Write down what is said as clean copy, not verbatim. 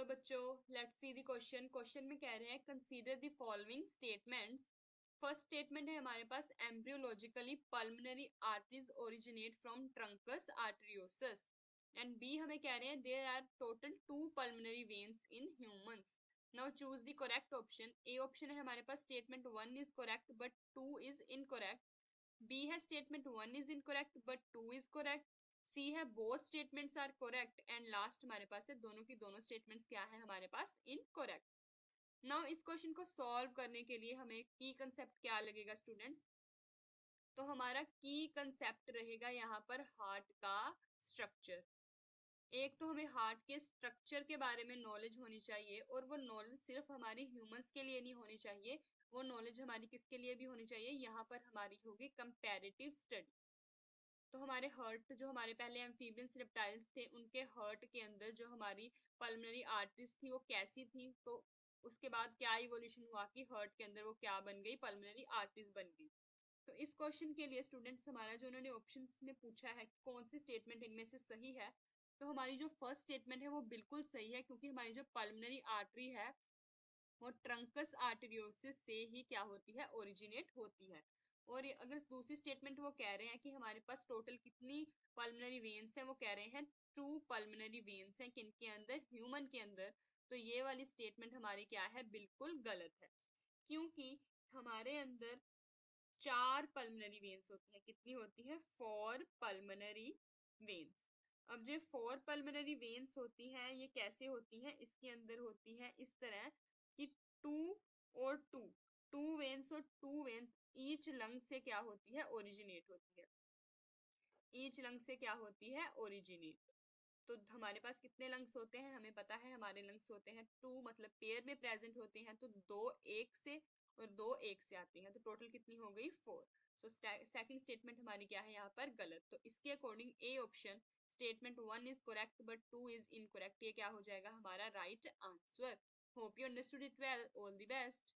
बच्चों, let's see the question. Question में कह रहे हैं consider the following statements. First statement है हमारे पास, embryologically pulmonary arteries originate from truncus arteriosus. And B हमें कह रहे हैं there are total 2 pulmonary veins in humans. Now choose the correct option. A option है हमारे पास statement 1 is correct but 2 is incorrect. B है statement 1 is incorrect but 2 is correct. C है both statements are correct. And last हमारे पास है दोनों की दोनों स्टेटमेंट्स क्या है हमारे पास, इनकरेक्ट। नाउ इस क्वेश्चन को सॉल्व करने के लिए हमें की कंसेप्ट क्या लगेगा स्टूडेंट्स? तो हमारा की कंसेप्ट रहेगा यहाँ पर हार्ट का स्ट्रक्चर। एक तो हमें हार्ट के स्ट्रक्चर के बारे में नॉलेज होनी चाहिए, और वो नॉलेज सिर्फ हमारी ह्यूमंस के लिए नहीं होनी चाहिए, वो नॉलेज हमारी किसके लिए भी होनी चाहिए, यहाँ पर हमारी होगी कंपैरेटिव स्टडी। तो हमारे हर्ट जो हमारे पहले एम्फीबियंस रेप्टाइल्स थे, उनके हर्ट के अंदर जो हमारी पल्मोनरी आर्टरीज थी वो कैसी थी, तो उसके बाद क्या इवोल्यूशन हुआ कि हर्ट के अंदर वो क्या बन गई, पल्मोनरी आर्टरीज बन गई। तो इस क्वेश्चन के लिए स्टूडेंट्स हमारा जो उन्होंने ऑप्शंस में पूछा है कि कौन सी स्टेटमेंट इनमें से सही है, तो हमारी जो फर्स्ट स्टेटमेंट है वो बिल्कुल सही है, क्योंकि हमारी जो पल्मोनरी आर्टरी है वो ट्रंकस आर्टेरियोसिस से ही क्या होती है, ओरिजिनेट होती है। और अगर दूसरी स्टेटमेंट वो कह रहे हैं कि हमारे पास टोटल कितनी पल्मोनरी वेन्स हैं, वो कह रहे हैं 2 पल्मोनरी वेन्स हैं किनके अंदर, ह्यूमन के अंदर। तो ये वाली स्टेटमेंट हमारी क्या है, बिल्कुल गलत है, क्योंकि हमारे अंदर 4 पल्मोनरी वेन्स होती हैं। कितनी होती है, 4 पल्मोनरी वेन्स। अब जो 4 पल्मोनरी वेन्स होती हैं ये कैसे होती हैं, इसके अंदर होती है इस तरह कि 2 और 2, 2 वेन्स और 2 वेन्स ईच लंग से क्या होती है, ओरिजिनेट होती है। ईच लंग से क्या होती है, ओरिजिनेट। तो हमारे पास कितने लंग्स होते हैं, हमें पता है हमारे लंग्स होते हैं 2, मतलब पेयर में प्रेजेंट होते हैं, तो 2 एक से और 2 एक से आती हैं, तो टोटल कितनी हो गई, 4। सो सेकंड स्टेटमेंट हमारी क्या है यहाँ पर, गलत। तो इसके according A option statement 1 is correct but 2 is incorrect, ये क्या हो जाएगा हमारा right answer. Hope you understood it well, all the best.